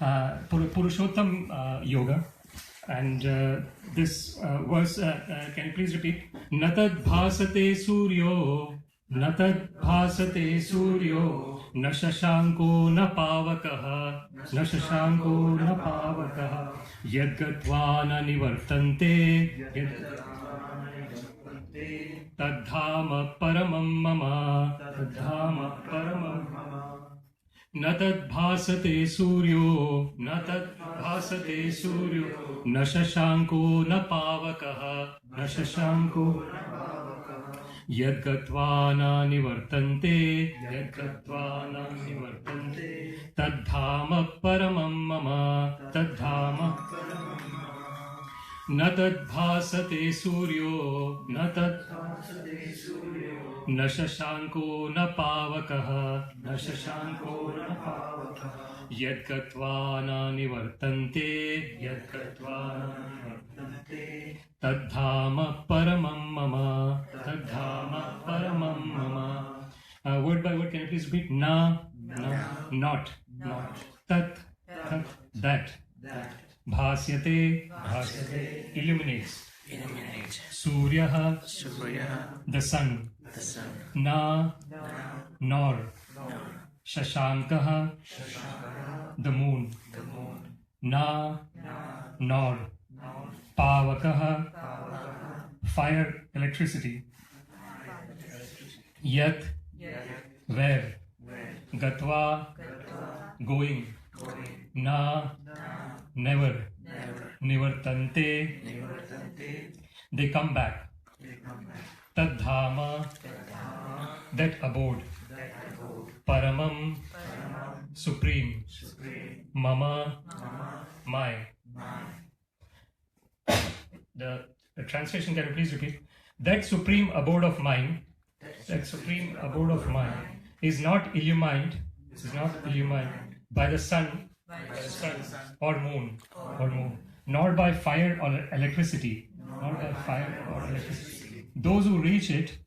Purushottam Yoga. And this verse, can you please repeat? Natad bhasate suryo, natad bhasate suryo, na shashanko na pavakaha, na shashanko na pavakaha, yadgatva na nivartante, tadhama paramam mama, tadhama paramam mama. न तद् भासते सूर्यो न तद् भासते सूर्यो न शशांको न पावकः न शशांको न पावकः यद्गत्वा न निवर्तन्ते यद्गत्वा न निवर्तन्ते तद्धाम परमं मम तद्धाम न तद् भासते सूर्यो न तद् भासते सूर्यो न शशांको न पावकः न शशांको न पावकः यद्गत्वा न निवर्तन्ते यद्गत्वा न निवर्तन्ते तद्धाम परमं मम तद्धाम परमं मम. Word by word, can you please repeat? Na, not, tat, that. Bhasyate, illuminates. Suryaha, the sun. Na, nor. Shashankaha, the moon. Na, nor. Pavakaha, fire, electricity. Yat, where. Gatva, going. Na, never. Nivartante, they come back. Tadhama, that abode. Paramam, supreme. Mama, my. The translation, can you please repeat? That supreme abode of mine, is not illumined by the sun, or moon, nor by fire or electricity, Those who reach it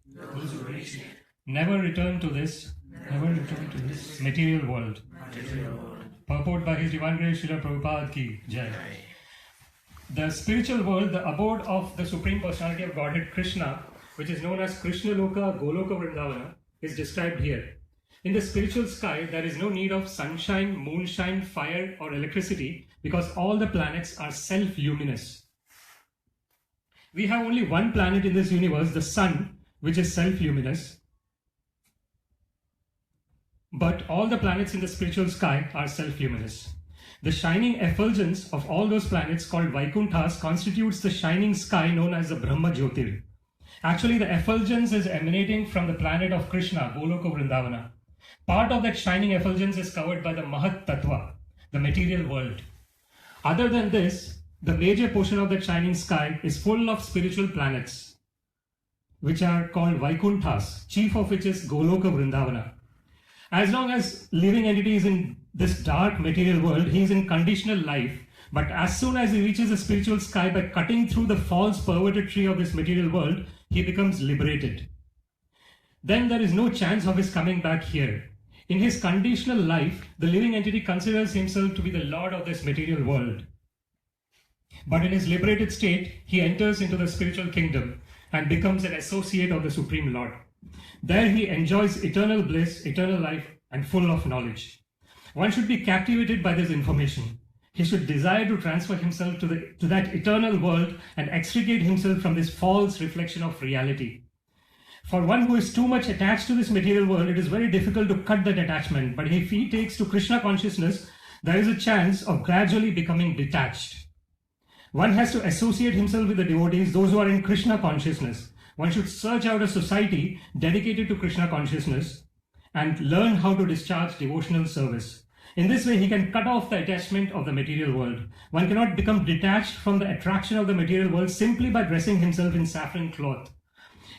never return to this material world. Purport by His Divine Grace Srila Prabhupada Ki Jai. The spiritual world, the abode of the Supreme Personality of Godhead Krishna, which is known as Krishna Loka, Goloka Vrindavana, is described here. In the spiritual sky, there is no need of sunshine, moonshine, fire, or electricity because all the planets are self-luminous. We have only one planet in this universe, the sun, which is self-luminous. But all the planets in the spiritual sky are self-luminous. The shining effulgence of all those planets called Vaikunthas constitutes the shining sky known as the Brahma Jyotir. Actually, the effulgence is emanating from the planet of Krishna, Goloka Vrindavana. Part of that shining effulgence is covered by the Mahat Tattva, the material world. Other than this, the major portion of that shining sky is full of spiritual planets, which are called Vaikunthas, chief of which is Goloka Vrindavana. As long as living entity is in this dark material world, he is in conditional life. But as soon as he reaches the spiritual sky, by cutting through the false perverted tree of this material world, he becomes liberated. Then there is no chance of his coming back here. In his conditional life, the living entity considers himself to be the lord of this material world. But in his liberated state, he enters into the spiritual kingdom and becomes an associate of the Supreme Lord. There he enjoys eternal bliss, eternal life, and full of knowledge. One should be captivated by this information. He should desire to transfer himself to that eternal world and extricate himself from this false reflection of reality. For one who is too much attached to this material world, it is very difficult to cut that attachment. But if he takes to Krishna consciousness, there is a chance of gradually becoming detached. One has to associate himself with the devotees, those who are in Krishna consciousness. One should search out a society dedicated to Krishna consciousness and learn how to discharge devotional service. In this way, he can cut off the attachment of the material world. One cannot become detached from the attraction of the material world simply by dressing himself in saffron cloth.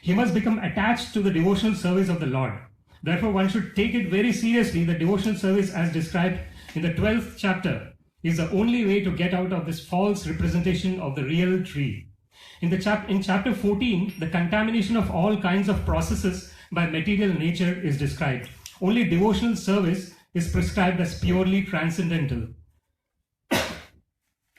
He must become attached to the devotional service of the Lord. Therefore, one should take it very seriously. The devotional service as described in the 12th chapter is the only way to get out of this false representation of the real tree. In chapter 14, the contamination of all kinds of processes by material nature is described. Only devotional service is prescribed as purely transcendental.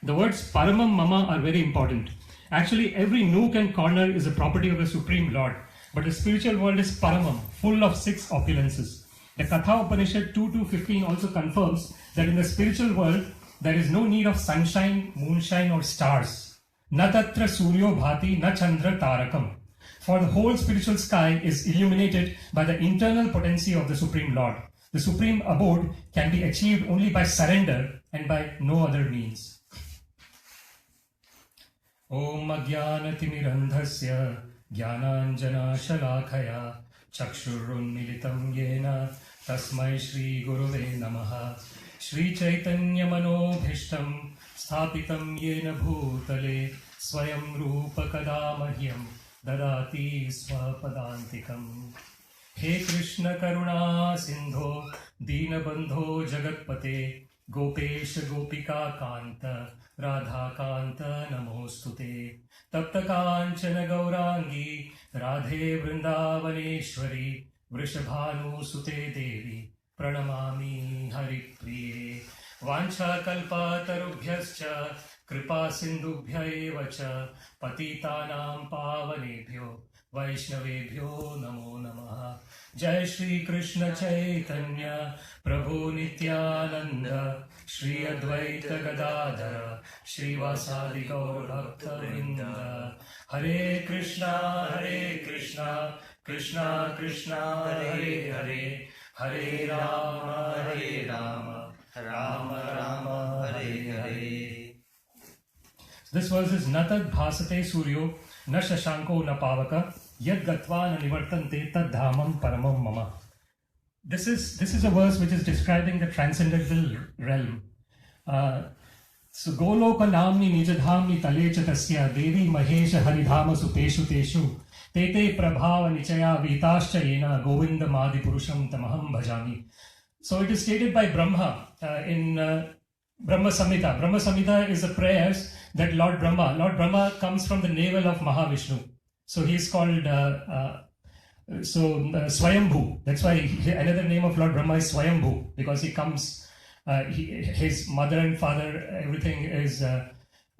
The words Paramam Mama are very important. Actually, every nook and corner is a property of the Supreme Lord. But the spiritual world is Paramam, full of 6 opulences. The Katha Upanishad 2.2.15 also confirms that in the spiritual world, there is no need of sunshine, moonshine or stars. Na tatra suryo bhati, na chandra tarakam. For the whole spiritual sky is illuminated by the internal potency of the Supreme Lord. The supreme abode can be achieved only by surrender and by no other means. Om Ajnanatimirandhasya Jnananjana Shalakaya Chakshurunmilitam Yena Tasmai Shri Guruve Namaha Shri Chaitanya Manobhishtam Sthapitam Yena Bhutale Swayam Rupa Kadamahyam Dadati Swapadantikam. He Krishna Karuna Sindho Deenabandho Jagatpate Gopesh Gopika Kanta Radha Kanta Namostute Tapta Kanchana Gaurangi Radhe Vrindavaneshwari Vrishabhanu Sute Devi Pranamami Haripriye Vancha Kalpa Tarubhyascha Kripa Sindubhya Evacha Patitanam Pavanebhyo Vaishnavebhyo Namo Namaha. Jai Shri Krishna Chaitanya Prabhu Nityananda Shri Advaita Gadadhara Shri Vasadi Gaur Bhakta Vrinda. Hare Krishna Krishna Krishna Hare Hare Hare Rama Rama Rama Hare Hare. This verse is Natad Bhasate Suryo Na Shashanko Na Pavaka Yad Gatva Na Nivartante Tad Dhamam Paramam Mama. This is a verse which is describing the transcendental realm. So Goloka Namni Nijadhamni Talecha Tasya Devi Mahesha Haridhama Supeshu Teshu Tete Prabhava Nichaya Vitascha Yena Govinda Madi Purusham Tamaham Bhajami. So it is stated by Brahma in Brahma Samhita. Brahma Samhita is the prayers that Lord Brahma comes from the navel of Mahavishnu. So he is called Swayambhu. That's why another name of Lord Brahma is Swayambhu, because he comes, his mother and father, everything is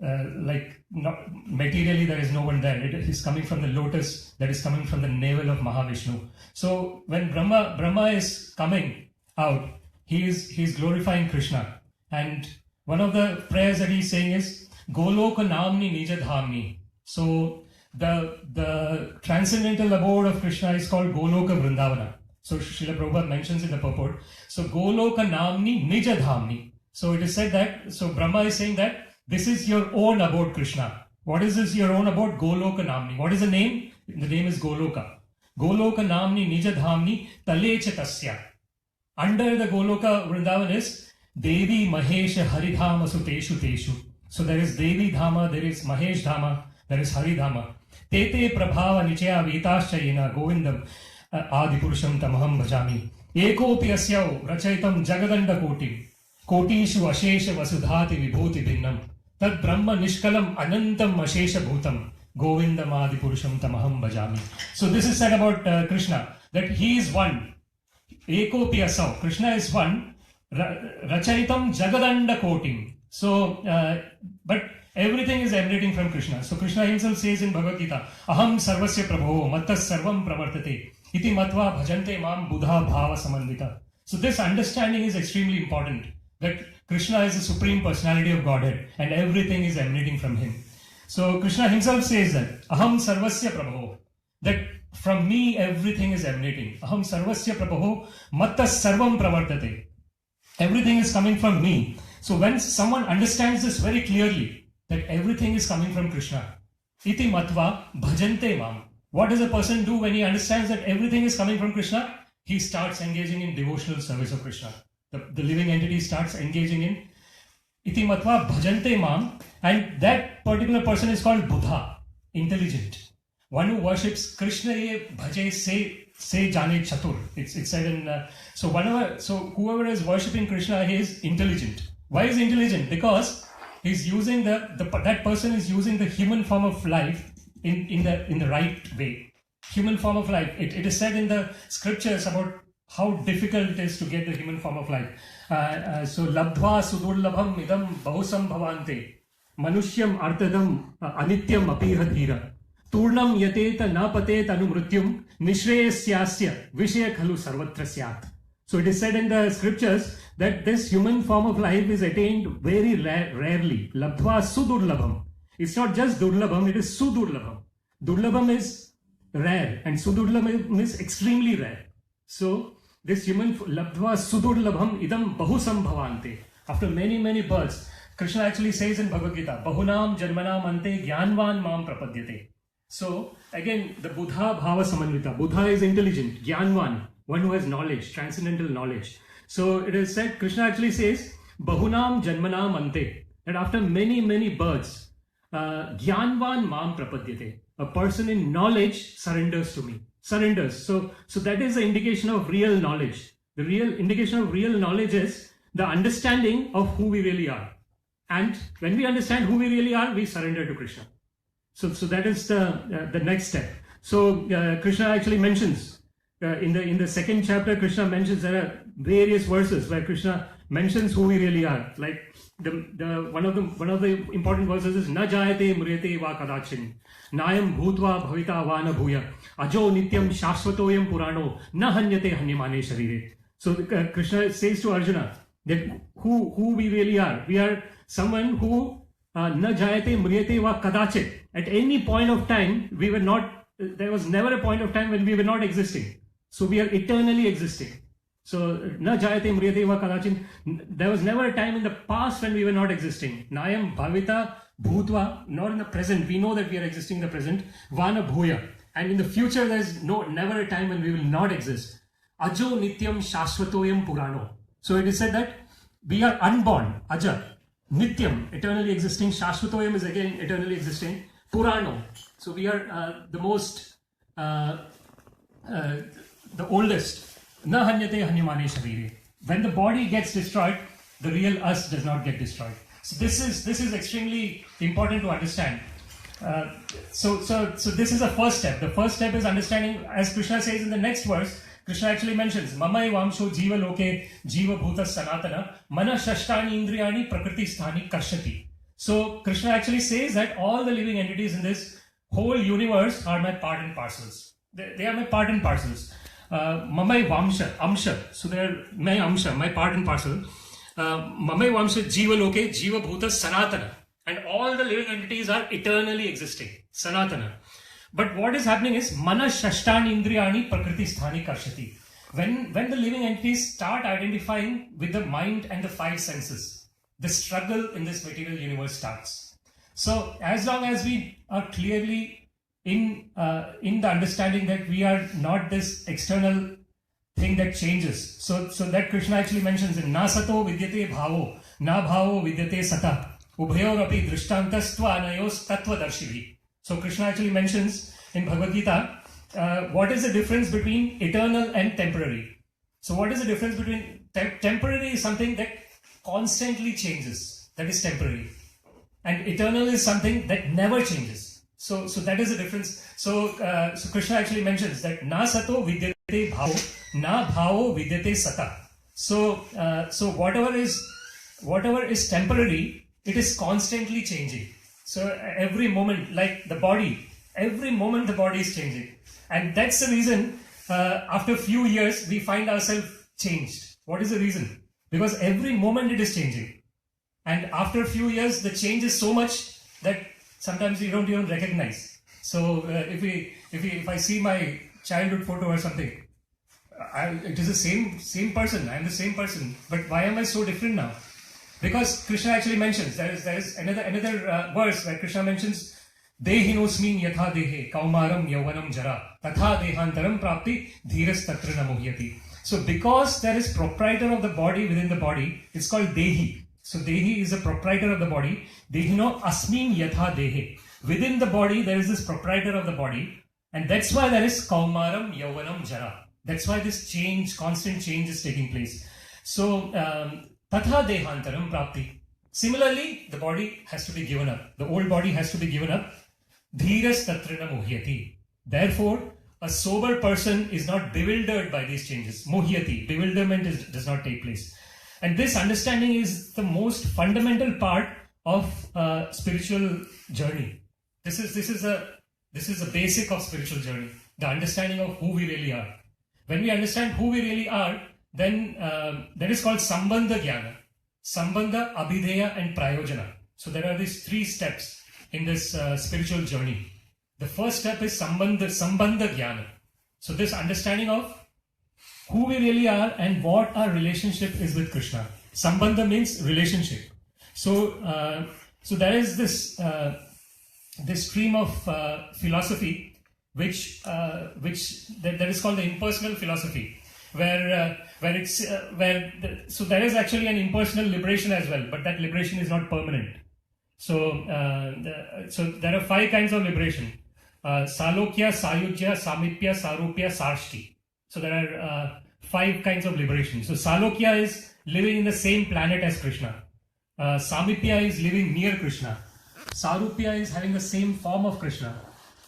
like not materially there is no one there. He's coming from the lotus that is coming from the navel of Mahavishnu. So when Brahma is coming out, he is glorifying Krishna. And one of the prayers that he's saying is Goloka Namni Nijadhamni. So the transcendental abode of Krishna is called Goloka Vrindavana. So Srila Prabhupada mentions in the purport. So Goloka Namni Nijadhamni. So it is said that, so Brahma is saying that this is your own abode, Krishna. What is this your own abode? Goloka Namni. What is the name? The name is Goloka. Goloka Namni Nijadhamni Talecha Tasya. Under the Goloka Vrindavan is Devi Mahesha Haridhama Suteshu Teshu. So there is Devi Dhama, there is Mahesh Dhama, there is Hari Dhama. Tete Prabhava Nichaya Vitascha Yena Govindam Adipurusham Tamaham Bhajami. Ekopi Asyau Rachaitam Jagadanda Koti Kotishu Ashesha Vasudhati Vibhuti Bhinnam Tad Brahma Nishkalam Anantam Ashesha Bhutam Govindam Adipurusham Tamaham Bhajami. So this is said about Krishna, that he is one. Ekopi Asau, Krishna is one. Rachaitam Jagadanda Kotim. So, but everything is emanating from Krishna. So Krishna himself says in Bhagavad Gita, Aham Sarvasya Prabho Mattas Sarvam Pravartate Iti Matva Bhajante Mam Buddha Bhava Samandita. So this understanding is extremely important, that Krishna is the supreme personality of Godhead and everything is emanating from him. So Krishna himself says that Aham Sarvasya Prabho, that from me everything is emanating. Aham Sarvasya Prabho Mattas Sarvam Pravartate. Everything is coming from me. So when someone understands this very clearly, that everything is coming from Krishna, iti matva bhajante mam. What does a person do when he understands that everything is coming from Krishna? He starts engaging in devotional service of Krishna. The living entity starts engaging in iti matva bhajante mam, and that particular person is called Buddha, intelligent. One who worships Krishna ye bhaje se jane chatur. It's said in so whoever is worshipping Krishna, he is intelligent. Why is he intelligent? Because he's using that person is using the human form of life in the right way. Human form of life. It is said in the scriptures about how difficult it is to get the human form of life. So labdhva sudurlabham idam bahusam bhavante Manushyam artadam anityam apiha dhira. Turnam yateta napatet anumrutyum nishreyasya vishaya khalu sarvatra syat. So it is said in the scriptures that this human form of life is attained very rarely. Labdhva sudurlabham. It's not just durlabham, it is sudurlabham. Durlabham is rare and sudurlabham is extremely rare. So this human labdhva sudurlabham idam bahusam bhavante. After many births, Krishna actually says in Bhagavad Gita, Bahunam janmanam ante jnanvan mam prapadyate. So again, the Buddha bhava samanvita. Buddha is intelligent, jnanvan, one who has knowledge, transcendental knowledge. So it is said, Krishna actually says, Bahunam janmanam ante, that after many births, jnanvan mam prapadyate. A person in knowledge surrenders to me. Surrenders. So that is the indication of real knowledge. The real indication of real knowledge is the understanding of who we really are. And when we understand who we really are, we surrender to Krishna. So that is the next step. So Krishna actually mentions in the second chapter, Krishna mentions there are various verses where Krishna mentions who we really are. Like the one of the important verses is Na jayate mriyate va kadachin nayam bhutva bhavita va na bhuya ajo nityam shashvatoyam purano na hanyate hanyamane sharire. So Krishna says to Arjuna that who we really are. We are someone who na jayate mriyate va kadachit. At any point of time, we were not, there was never a point of time when we were not existing. So we are eternally existing. So na jayate mriyate va kadachin. There was never a time in the past when we were not existing. Nayam bhavita bhutva, not in the present. We know that we are existing in the present. Vana bhuya. And in the future, there is never a time when we will not exist. Ajo nityam shashvatoyam purano. So it is said that we are unborn, aja, nityam, eternally existing. Shashvatoyam is again eternally existing. Purano. So we are the most, the oldest. Na hanyate hanyamane sharire. When the body gets destroyed, the real us does not get destroyed. So this is extremely important to understand. So this is the first step. The first step is understanding, as Krishna says in the next verse. Krishna actually mentions Mamai Vamsho Jiva Loke Jiva Bhuta Sanatana Mana Shashtani Indriyani Prakriti Sthani Karshati. So Krishna actually says that all the living entities in this whole universe are my part and parcels. They are my part and parcels. Mamai Vamsha, Amsha. So they are my Amsha, my part and parcel. Mamai Vamsha Jiva Loke Jiva Bhuta Sanatana. And all the living entities are eternally existing. Sanatana. But what is happening is Mana Shashtani Indriyani Prakriti Sthani Karshati. When the living entities start identifying with the mind and the five senses, the struggle in this material universe starts. So as long as we are clearly in the understanding that we are not this external thing that changes. So that Krishna actually mentions in Na sato vidyate bhavo, na bhavo vidyate sata, ubhayor api drishtantastva anayos tattva darshivi. So Krishna actually mentions in Bhagavad Gita, what is the difference between eternal and temporary? So what is the difference between temporary is something that constantly changes, that is temporary. And eternal is something that never changes. So that is the difference. So Krishna actually mentions that na sato vidyate bhavo, na bhavo vidyate sata. So whatever is temporary, it is constantly changing. So every moment, like the body, every moment the body is changing. And that's the reason after a few years we find ourselves changed. What is the reason? Because every moment it is changing. And after a few years the change is so much that sometimes we don't even recognize. So if I see my childhood photo or something, it is the same person, I am the same person. But why am I so different now? Because Krishna actually mentions, there is another verse where Krishna mentions, Dehinosmin yatha dehe, kaumaram yavanam jara, tatha dehantaram prapti, dhiras tatra namuhyati. So because there is proprietor of the body within the body, it's called Dehi. So Dehi is a proprietor of the body. Dehino asmin yatha dehe. Within the body, there is this proprietor of the body. And that's why there is kaumaram yavanam jara. That's why this change, constant change is taking place. So, Tatha dehantaram prapti. Similarly, the body has to be given up. The old body has to be given up. Dhiras tatrina muhyati. Therefore, a sober person is not bewildered by these changes. Muhyati. Bewilderment does not take place. And this understanding is the most fundamental part of spiritual journey. This is a basic of spiritual journey. The understanding of who we really are. When we understand who we really are, then that is called Sambandha Jnana. Sambandha, Abhideya and Prayojana. So there are these three steps in this spiritual journey. The first step is Sambandha Jnana. So this understanding of who we really are and what our relationship is with Krishna. Sambandha means relationship. So there is this stream of philosophy which that is called the impersonal philosophy, where so there is actually an impersonal liberation as well, but that liberation is not permanent. So there are 5 kinds of liberation: Salokya, Sayujya, Samipya, Sarupya, Sarshti. So there are 5 kinds of liberation. So Salokya is living in the same planet as Krishna. Samipya is living near Krishna. Sarupya is having the same form of Krishna.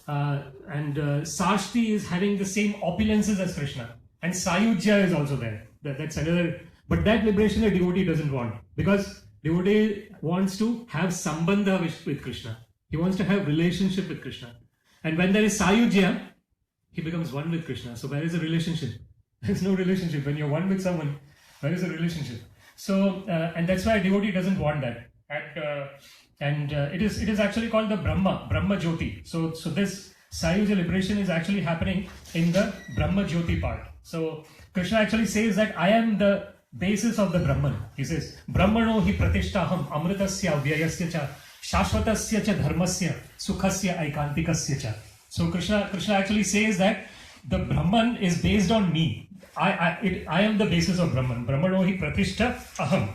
And Sarshti is having the same opulences as Krishna. And Sayujya is also there. That's another. But that liberation a devotee doesn't want, because devotee wants to have sambandha with Krishna. He wants to have relationship with Krishna. And when there is Sayujya, he becomes one with Krishna. So where is the relationship? There is no relationship. When you're one with someone, where is the relationship? So and that's why a devotee doesn't want that. And it is actually called the Brahma Jyoti. So this Sayujya liberation is actually happening in the Brahma Jyoti part. So Krishna actually says that I am the basis of the Brahman. He says, Brahmano hi pratishtaham amritasya vyayasya cha shashvatasya cha dharmasya sukhasya aikantikasya cha. So Krishna actually says that the Brahman is based on me. I am the basis of Brahman. Brahmano hi pratishtha aham.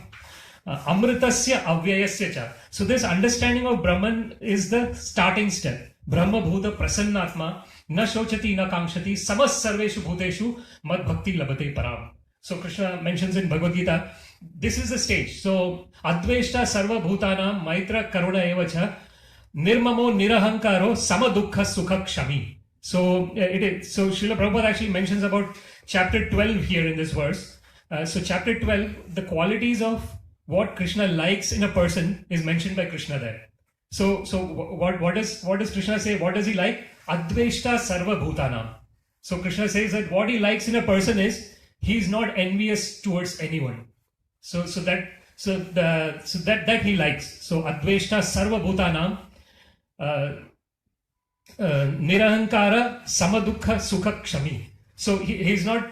Amritasya avyayasya cha. So this understanding of Brahman is the starting step. Brahma bhuta prasannatma na shochati na kankshati samas sarveshu bhuteshu mad bhakti labate param. So Krishna mentions in Bhagavad Gita, this is the stage. So adveshta sarva bhutanam maitra karuna evacha nirmamo nirahankaro samadukha sukha kshami. So so Srila Prabhupada actually mentions about chapter 12 here in this verse. So chapter 12, the qualities of what Krishna likes in a person is mentioned by Krishna there. So what does Krishna say? What does he like? Adveshta sarva bhutanam. So Krishna says that what he likes in a person is he is not envious towards anyone. So that he likes. So adveshta sarva bhutanam nirahankara samadukha sukha kshami. So he's not.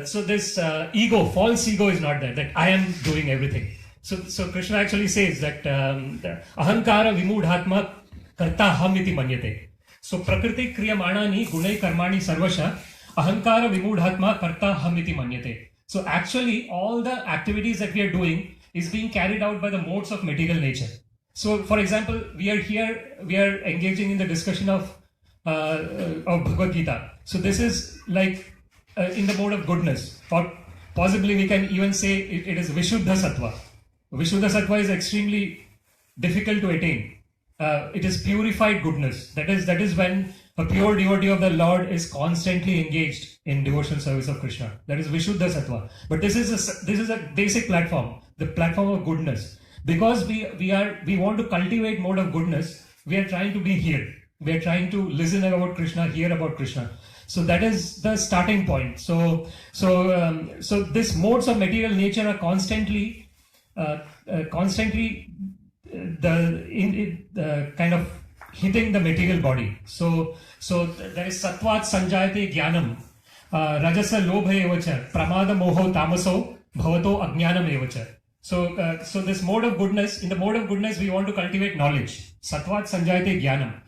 So this false ego is not there. That I am doing everything. So Krishna actually says that ahankara vimudhatma karta ham iti manyate. So prakriti kriyamanani gunai karmani sarvasha ahankara vimudhatma karta ham iti manyate. So actually all the activities that we are doing is being carried out by the modes of material nature. So for example, we are engaging in the discussion of Bhagavad Gita. So this is like in the mode of goodness, or possibly we can even say it is Vishuddha Sattva. Vishuddha Sattva is extremely difficult to attain. It is purified goodness. That is when a pure devotee of the Lord is constantly engaged in devotional service of Krishna. That is Vishuddha Sattva. But this is a basic platform, the platform of goodness. Because we want to cultivate mode of goodness, we are trying to be here. We are trying to listen about Krishna, hear about Krishna. So that is the starting point. So these modes of material nature are constantly kind of hitting the material body. So there is Sattvat Sanjayate Jnanam, Rajasa Lobha Evacha, Pramada Moho Tamaso, Bhavato Ajnanam Evacha. So this mode of goodness, in the mode of goodness we want to cultivate knowledge. Sattvat Sanjayate Jnanam.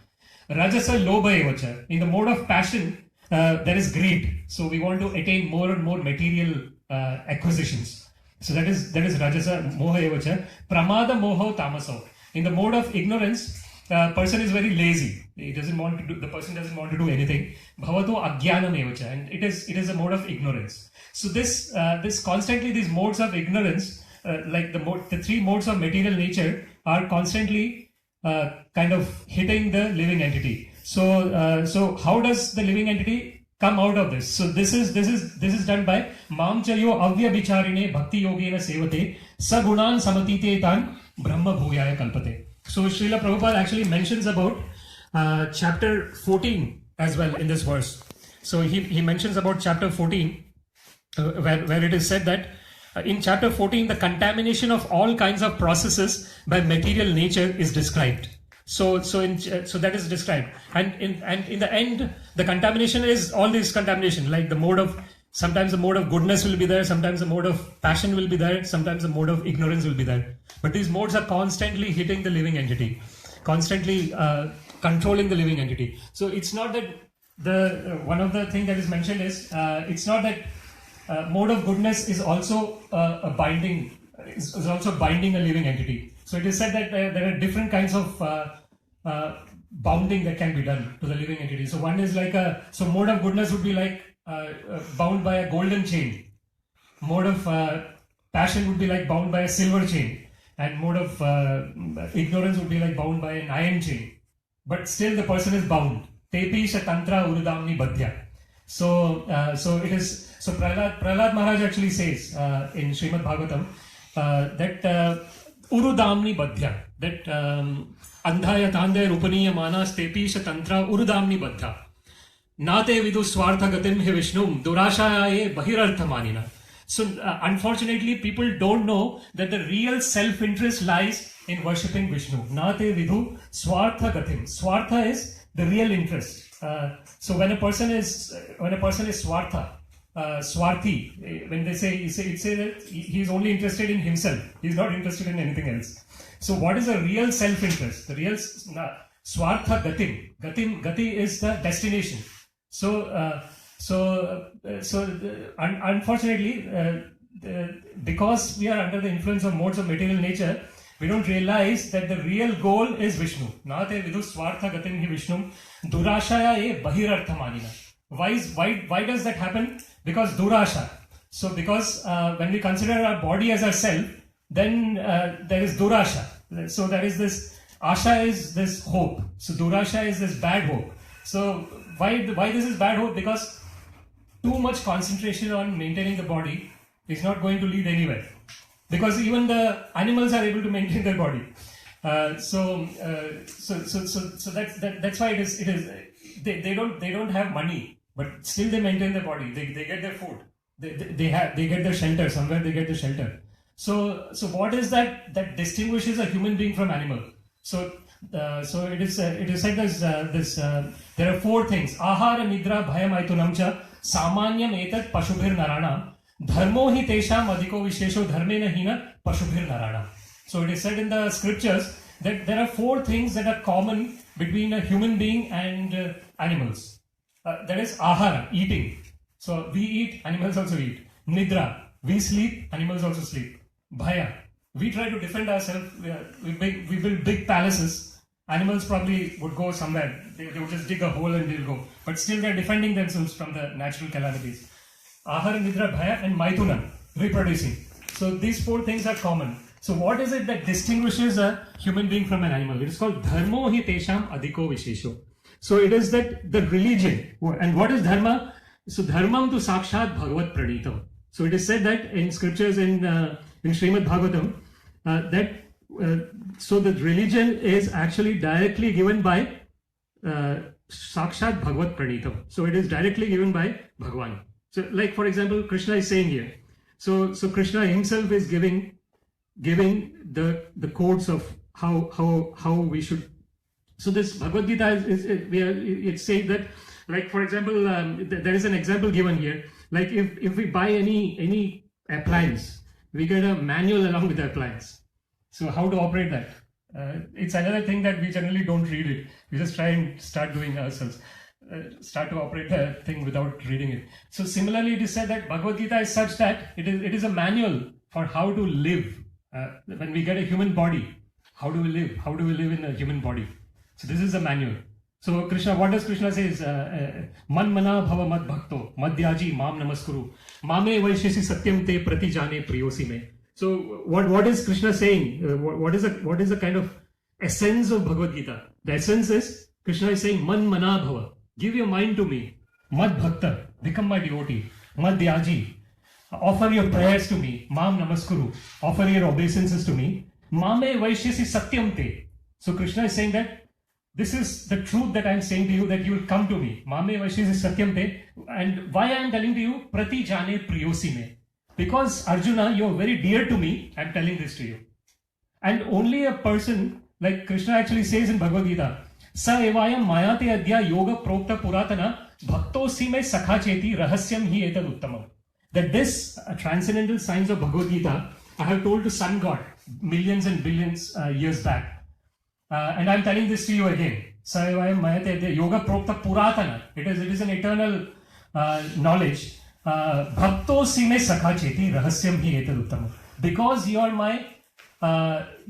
Rajasa Lobha Evacha. In the mode of passion, there is greed. So we want to attain more and more material acquisitions. So that is Rajasa Moha Evacha. Pramada Moho Tamaso. In the mode of ignorance, person is very lazy. The person doesn't want to do anything. Bhavato Ajnanam Evacha. And it is a mode of ignorance. So this constantly, these modes of ignorance, like the 3 modes of material nature, are constantly kind of hitting the living entity. So how does the living entity come out of this? So this is done by Mamchayo Avya Vicharine Bhakti Yogena Sevate Sagunan Samatite Tan Brahma Bhuyaya Kalpate. So Srila Prabhupada actually mentions about chapter 14 as well in this verse. So he mentions about chapter 14 where it is said that in chapter 14 the contamination of all kinds of processes by material nature is described. So that is described, and in the end the contamination is all this contamination, like the mode of, sometimes the mode of goodness will be there, sometimes the mode of passion will be there, sometimes the mode of ignorance will be there. But these modes are constantly hitting the living entity, constantly controlling the living entity. So it's not that the one of the thing that is mentioned is it's not that mode of goodness is also a binding, is also binding a living entity. So it is said that there are different kinds of bounding that can be done to the living entity. So one is like so mode of goodness would be like bound by a golden chain. Mode of passion would be like bound by a silver chain. And mode of ignorance would be like bound by an iron chain. But still the person is bound. Tepisha tantra urudamni badhya. So it is, so Prahlad Maharaj actually says in Srimad Bhagavatam that urudamni badhya, that andhaya tandaya rupaniya manas tepisha tantra urudamni badhya. Nate vidu swartha gatim he vishnum durashaye bahirartha manina. So unfortunately people don't know that the real self-interest lies in worshipping Vishnu. Nate vidu swartha gatim. Swartha is the real interest. So when a person is swartha, swarthi, when they say that he is only interested in himself, he is not interested in anything else. So what is a real self-interest? The real swartha gatim. Gati is the destination. Unfortunately, because we are under the influence of modes of material nature, we don't realize that the real goal is Vishnu. Nate vidu swartha gatim hi Vishnu durashaya e bahirartha manina. Why does that happen? Because durasha. So because when we consider our body as our self, then there is durasha. So there is this, asha is this hope. So durasha is this bad hope. So why this is bad hope? Because too much concentration on maintaining the body is not going to lead anywhere. Because even the animals are able to maintain their body. So that's why it is they don't have money, but still they maintain their body. They get their food. They get their shelter. Somewhere they get the shelter. So what is that distinguishes a human being from animal? So it is said as this. There are four things: ahara, nidra, bhayam, aitunam cha, samanyam etat pashubhir narana. Dharmo hi tesham adhiko vishesho dharmena hina pashubhir narana. So it is said in the scriptures that there are four things that are common between a human being and animals. That is ahara, eating. So we eat, animals also eat. Nidra, we sleep, animals also sleep. Bhaya, we try to defend ourselves. We build big palaces. Animals probably would go somewhere. They would just dig a hole and they'll go. But still they're defending themselves from the natural calamities. Ahara, Nidra, Bhaya, and Maithuna, reproducing. So these four things are common. So what is it that distinguishes a human being from an animal? It is called dharmo hi tesham adhiko vishesho. So it is that the religion. And what is dharma? So dharmam tu sakshat bhagavat pranito. So it is said that in scriptures in Srimad Bhagavatam so the religion is actually directly given by sakshat bhagavat pranito. So it is directly given by Bhagavan. So like for example, Krishna is saying here. So Krishna himself is giving the codes of how we should. So this Bhagavad Gita it's saying that, like for example, there is an example given here. Like if we buy any appliance, we get a manual along with the appliance. So how to operate that? It's another thing that we generally don't read it. We just try and start doing ourselves. Start to operate the thing without reading it. So similarly, it is said that Bhagavad Gita is such that it is a manual for how to live. When we get a human body, how do we live? How do we live in a human body? So this is a manual. So Krishna, what does Krishna say? Man mana bhava mad bhakto madhyaji mam namaskuru mame vaishesi satyam te pratijane priyosi me. So what is Krishna saying? What is the kind of essence of Bhagavad Gita? The essence is Krishna is saying man mana bhava. Give your mind to me. Mad bhakta. Become my devotee. Madhyaji. Offer your prayers to me. Mam namaskuru. Offer your obeisances to me. Mame Vaishyasi Satyam Te. So Krishna is saying that this is the truth that I am saying to you, that you will come to me. Mame Vaishyasi Satyam Te. And why I am telling to you, Prati Jane Priyosi Me. Because Arjuna, you are very dear to me, I am telling this to you. And only a person, like Krishna actually says in Bhagavad Gita, Sa evayam mayate adya yoga prokta puratana bhaktosi me sakha cheti rahasyam hi etad uttamam. That this transcendental science of Bhagavad Gita, I have told to Sun God millions and billions years back. And I am telling this to you again. Sa evayam mayate adya yoga prokta puratana. It is an eternal knowledge. Bhaktosi me sakha cheti rahasyam hi etad uttamam. Because you are my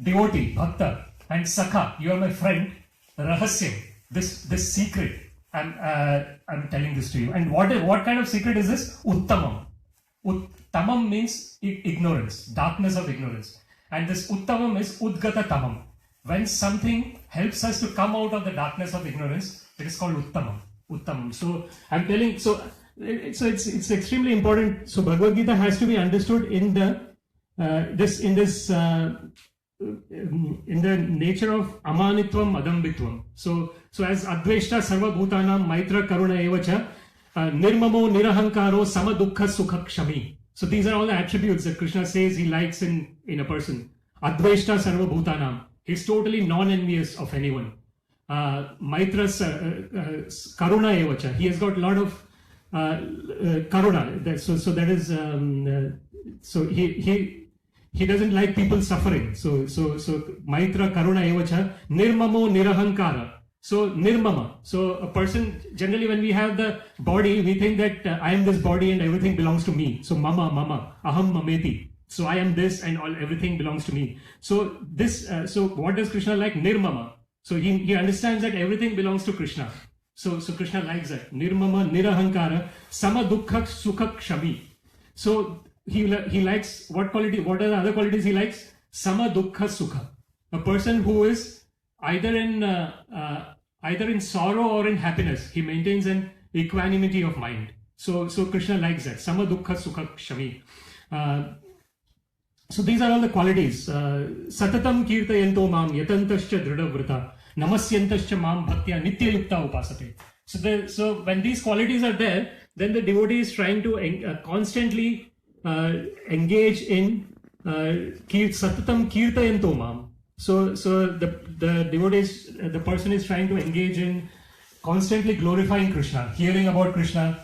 devotee, bhakta, and sakha, you are my friend, rahasyam, this secret, I'm telling this to you. And what kind of secret is this? Uttamam. Tamam means ignorance, darkness of ignorance. And this uttamam is udgata tamam. When something helps us to come out of the darkness of ignorance, it is called uttamam. Uttamam. So I'm telling, it's extremely important. So Bhagavad Gita has to be understood in the nature of amanitvam adambitvam. So as adveshta sarva bhutanam maitra karuna evacha nirmamo nirahankaro sama dukkha sukha kshami. So these are all the attributes that Krishna says he likes in a person. Adveshta sarva bhutanam. He's totally non-envious of anyone. Maitra karuna evacha. He has got a lot of karuna. So that is so he doesn't like people suffering. So Maitra Karuna Evacha Nirmamo Nirahankara. So Nirmama. So a person, generally when we have the body, we think that I am this body and everything belongs to me. So Mama, Aham Mameti. So I am this and everything belongs to me. So so what does Krishna like? Nirmama. So he understands that everything belongs to Krishna. So Krishna likes that. Nirmama Nirahankara Sama Dukkha Sukha Kshami. So he likes what quality? What are the other qualities he likes? Sama dukkha sukha. A person who is either in sorrow or in happiness, he maintains an equanimity of mind. So Krishna likes that. Sama dukkha sukha kshami. So these are all the qualities. Satatam kirtayanto mam yatantascha dridhavrita namasyantascha mam bhaktya nitya yukta upasate. So when these qualities are there, then the devotee is trying to constantly engage in satatam kirtayanto mam. So the devotees, the person is trying to engage in constantly glorifying Krishna, hearing about Krishna,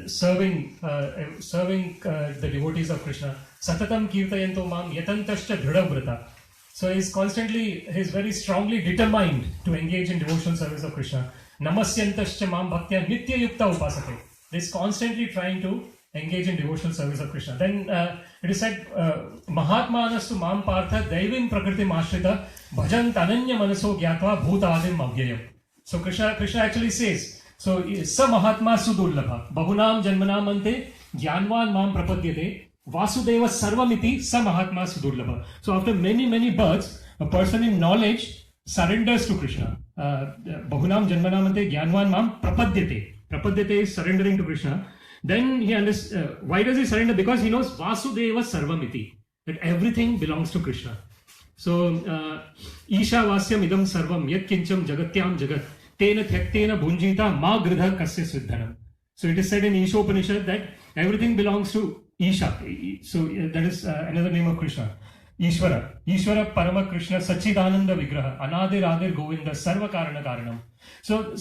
serving the devotees of Krishna. Satatam kirtayanto mam yatantascha dridhavrita. So he's very strongly determined to engage in devotional service of Krishna. Namasyantascha mam bhaktya nitya yukta upasate. He's constantly trying to engage in devotional service of Krishna. Then it is said, Mahatmanastu mam partha daivim prakriti mashrita bhajan tananya manaso gyatva bhutadim avyayam. So Krishna actually says, so sa mahatma sudullabha bahunam janmanam ante jnanvan mam prapadyate vasudeva sarvamiti sa mahatma sudullabha. So after many births, a person in knowledge surrenders to Krishna. Bahunam janmanam ante jnanvan mam prapadyate. Prapadyate is surrendering to Krishna. Then he understands, why does he surrender? Because he knows Vasudeva Sarvamiti, that everything belongs to Krishna. So, Isha Vasyam idam sarvam yat kincham jagatyam jagat tena thyaktena bhunjita ma gridha kasya siddhanam. So it is said in Isha Upanishad that everything belongs to Isha. So that is another name of Krishna. Ishvara Parama Krishna Sachidananda Vigraha Anadir Adir Govinda Sarva Karana Karanam. So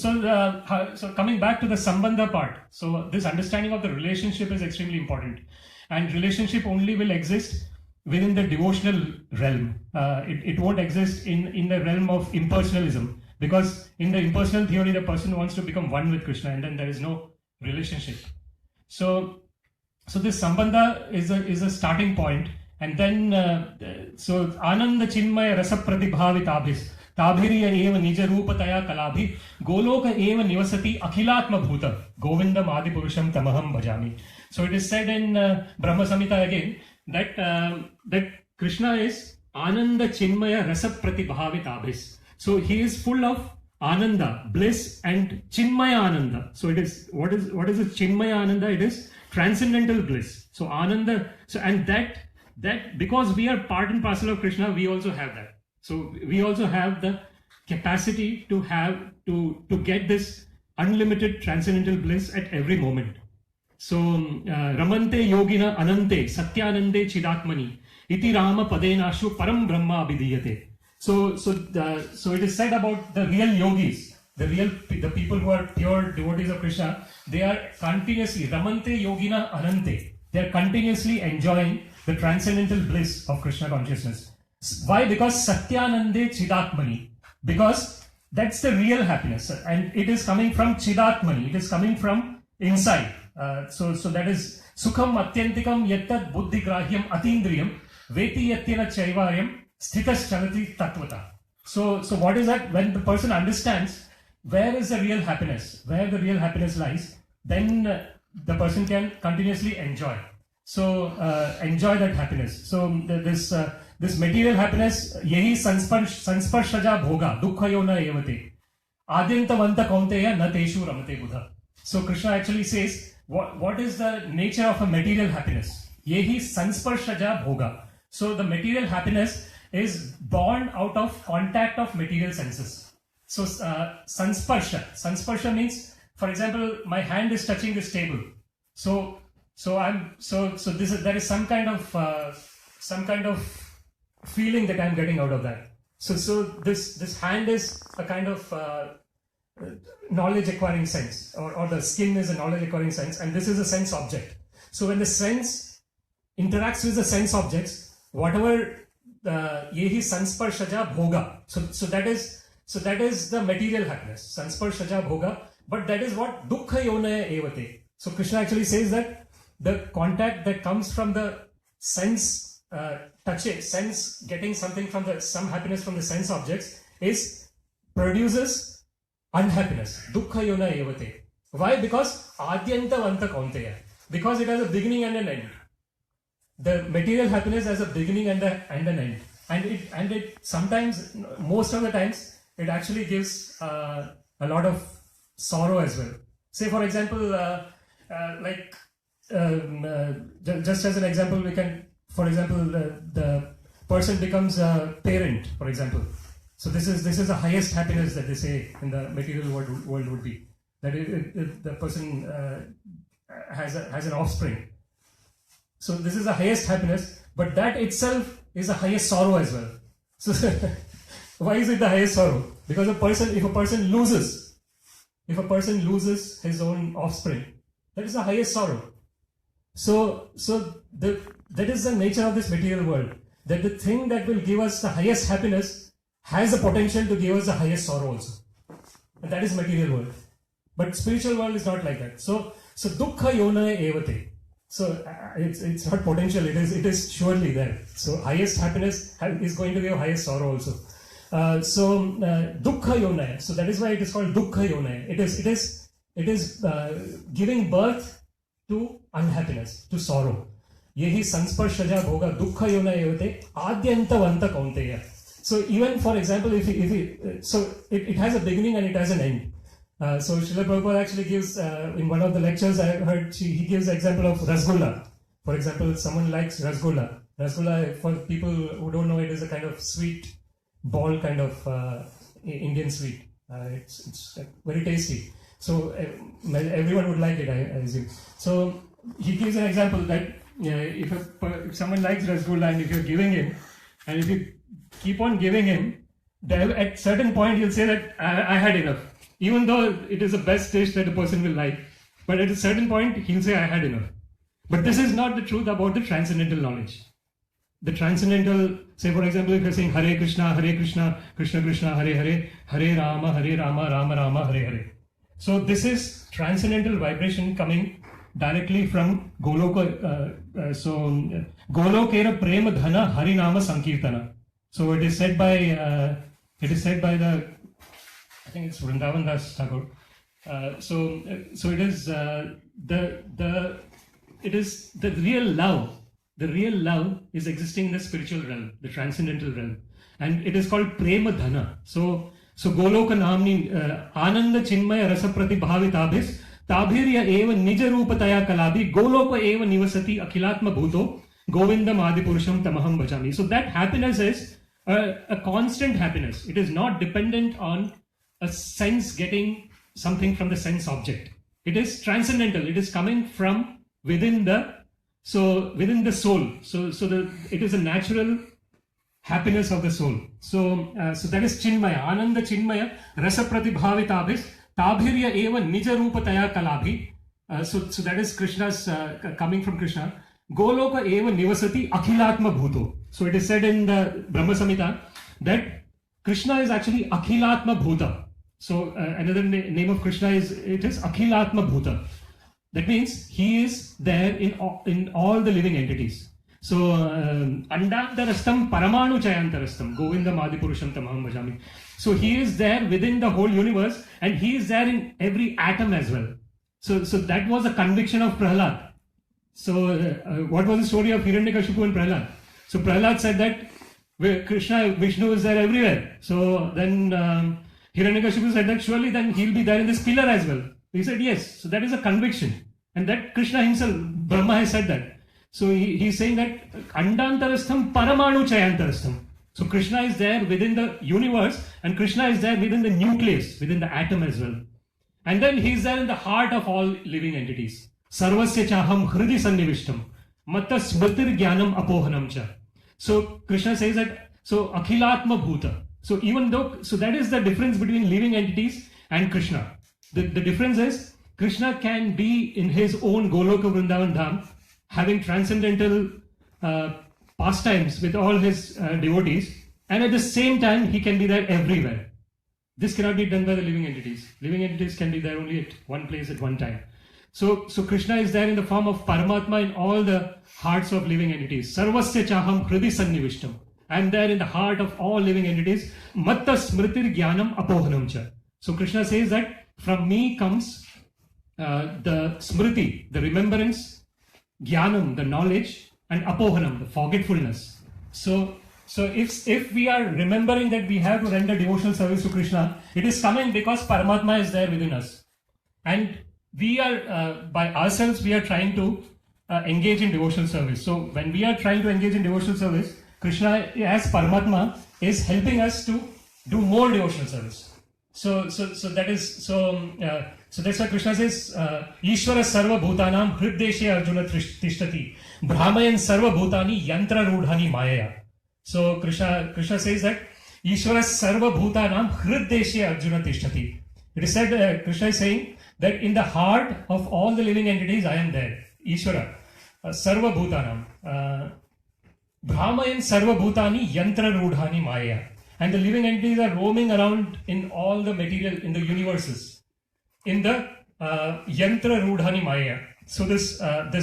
coming back to the Sambandha part, so this understanding of the relationship is extremely important, and relationship only will exist within the devotional realm. It won't exist in the realm of impersonalism, because in the impersonal theory the person wants to become one with Krishna, and then there is no relationship. So this Sambandha is a starting point. And then, so Ananda Chinmaya Rasa Pratibhavit Abhis Tabhiriya Eva Nija Rupataya Kalabhi Goloka Eva Nivasati Akhilatma Bhuta Govindam Adipurusham Tamaham Bhajami. So it is said in Brahma Samhita again that Krishna is Ananda Chinmaya Rasa Pratibhavit Abhis. So he is full of Ananda, bliss, and Chinmaya Ananda. So it is, what is a Chinmaya Ananda? It is transcendental bliss. So Ananda, and that because we are part and parcel of Krishna, we also have that. So we also have the capacity to get this unlimited transcendental bliss at every moment. So Ramante Yogina Anante Satyanande Chidatmani Iti Rama Padenashu Param Brahma Abhidiyate. So it is said about the real yogis, the people who are pure devotees of Krishna, they are continuously Ramante Yogina Anante. They are continuously enjoying the transcendental bliss of Krishna consciousness. Why? Because Satyanande Chidatmani. Because that's the real happiness, and it is coming from Chidatmani. It is coming from inside. So that is Sukham Atyantikam Yattat Buddhi Grahyam Atindriyam Veti Yatyana Chaivaryam Sthitas Chalati Tattvata. So what is that? When the person understands where is the real happiness, where the real happiness lies, then the person can continuously enjoy. So enjoy that happiness. So this material happiness, yehi sansparshaja bhoga dukkha yona evate adyantavanta kaunteya na teshu ramate buddha. So Krishna actually says, what is the nature of a material happiness? Yehi sansparshaja bhoga. So the material happiness is born out of contact of material senses. So sansparsha means, for example, my hand is touching this table. So there is some kind of feeling that I'm getting out of that. So this hand is a kind of knowledge acquiring sense, or the skin is a knowledge acquiring sense, and this is a sense object. So when the sense interacts with the sense objects, whatever yehi sansparshaja bhoga. So that is the material happiness, sansparshaja bhoga. But that is what dukkha yonaya evate. So Krishna actually says that the contact that comes from the sense sense getting something from some happiness from the sense objects produces unhappiness. Dukkha yona evate. Why? Because adyantavanta kaunteya. Because it has a beginning and an end. The material happiness has a beginning and an end. And it sometimes, most of the times, it actually gives a lot of sorrow as well. Say for example, just as an example, we can, for example, the person becomes a parent, for example. So this is the highest happiness that they say in the material world would be, that if the person has an offspring. So this is the highest happiness, but that itself is the highest sorrow as well. So why is it the highest sorrow? Because if a person loses his own offspring, that is the highest sorrow. So that is the nature of this material world, that the thing that will give us the highest happiness has the potential to give us the highest sorrow also. And that is material world. But spiritual world is not like that. So dukkha yona evate. So it's not potential, it is surely there. So highest happiness is going to give highest sorrow also. Dukkha yonaya. So that is why it is called dukkha yonaya. It is giving birth to unhappiness, to sorrow. Yehi sansparshaja bhoga dukkha yonaya evate adyantavanta kaunteya. So even for example, if it has a beginning and it has an end. So Srila Prabhupada actually gives, in one of the lectures I heard, he gives the example of rasgulla. For example, someone likes rasgulla. Rasgulla, for people who don't know, it is a kind of sweet ball kind of Indian sweet. It's very tasty. So everyone would like it, I assume. So he gives an example that if someone likes rasgulla and if you're giving him, and if you keep on giving him, at certain point he'll say that I had enough. Even though it is the best dish that a person will like, but at a certain point he'll say I had enough. But this is not the truth about the transcendental knowledge. The transcendental, say for example, if you're saying Hare Krishna, Krishna Krishna, Hare Hare, Hare Rama, Rama Rama, Hare Hare. So this is transcendental vibration coming directly from Goloka. Golokera Prema Dhana Harinama Sankirtana. So it is said by the, I think it's Vrindavan Das Thakur. So it is the real love. The real love is existing in the spiritual realm, the transcendental realm, and it is called Prema Dhana. So Goloka Namni Ananda Chinmaya Rasa Pratibhavitabhis Tabhirya Eva Nija Rupataya Kalabi Goloka Eva Nivasati Akhilatma Bhuto Govindam Adipurusham Tamaham Bhajami. So that happiness is a constant happiness. It is not dependent on a sense getting something from the sense object. It is transcendental. It is coming from within the soul. It is a natural happiness of the soul. So that is Chinmaya. Ananda Chinmaya Rasa Pratibhavitabhis Tabhirya Eva Nija Rupataya Kalabhi. So that is Krishna's coming from Krishna. Goloka Eva Nivasati Akhilatma Bhuto. So it is said in the Brahma Samhita that Krishna is actually Akhilatma Bhuta. So another name of Krishna is Akhilatma Bhuta. That means he is there in all the living entities. So Andantarastam Paramanu Chayantarastam Govindam Adipurusham Tamaham Bhajami. So he is there within the whole universe, and he is there in every atom as well. So that was a conviction of Prahlad. So what was the story of Hiranyakashipu and Prahlad? So Prahlad said that Vishnu is there everywhere. So then Hiranyakashipu said that surely then he'll be there in this pillar as well. He said yes. So that is a conviction. And that Krishna himself, Brahma has said that. So he's saying that Andantarastham Paramanu Chayantarastham. So Krishna is there within the universe, and Krishna is there within the nucleus, within the atom as well. And then he's there in the heart of all living entities. Sarvasya chaham hridi sannivishtam matta smritir jnanam apohanam cha. So Krishna says that, so akhilatma bhuta. So even though, so that is the difference between living entities and Krishna. The difference is Krishna can be in his own Goloka Vrindavan Dham, having transcendental pastimes with all his devotees, and at the same time he can be there everywhere. This cannot be done by the living entities. Living entities can be there only at one place at one time. So Krishna is there in the form of Paramatma in all the hearts of living entities. Sarvasya chaham hridi sannivishtam. I am there in the heart of all living entities. Matta smritir jnanam apohanam cha. So Krishna says that from me comes the smriti, the remembrance, jnanam, the knowledge, and apohanam, the forgetfulness. So if we are remembering that we have to render devotional service to Krishna, it is coming because Paramatma is there within us. And we are, by ourselves, we are trying to engage in devotional service. So when we are trying to engage in devotional service, Krishna as Paramatma is helping us to do more devotional service. So that's why Krishna says, Ishvara sarva bhutanam hriddeshe arjuna tishtati brahmayan sarva bhutani yantra rudhani mayaya. So Krishna says that Ishvara sarva bhutanam hriddeshe arjuna tishtati. It is said, Krishna is saying that in the heart of all the living entities I am there. Ishvara sarva bhutanam brahmayan sarva bhutani yantra rudhani mayaya. And the living entities are roaming around in all the material, in the universes, in the yantra rudhani maya. So this